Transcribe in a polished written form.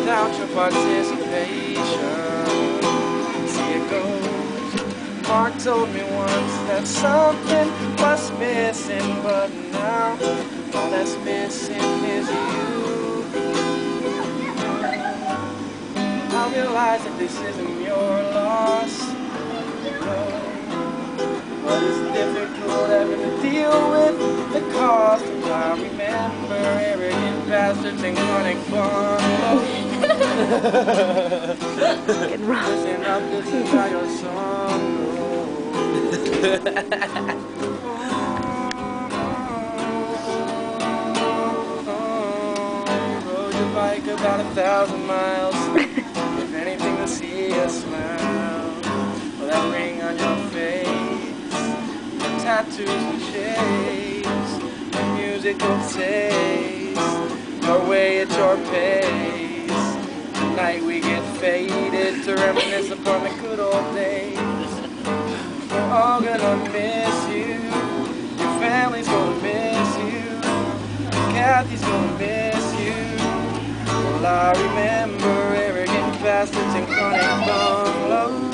without your participation. See it goes. Mark told me once that something was missing, but now all that's missing is you. I realize that this isn't your loss, no, but it's difficult having to deal with the cost. I remember arrogant bastards and chronic bungalows. Listen up, this is how your song Rode your bike about 1,000 miles. If anything to see a smile, or that ring on your face, the tattoos and shades, the musical taste, your way at your pace. Tonight we get faded to reminisce upon the good old days. We're all gonna miss you, your family's gonna miss you, Kathy's gonna miss you. Well, I remember arrogant bastards and chronic bungalows.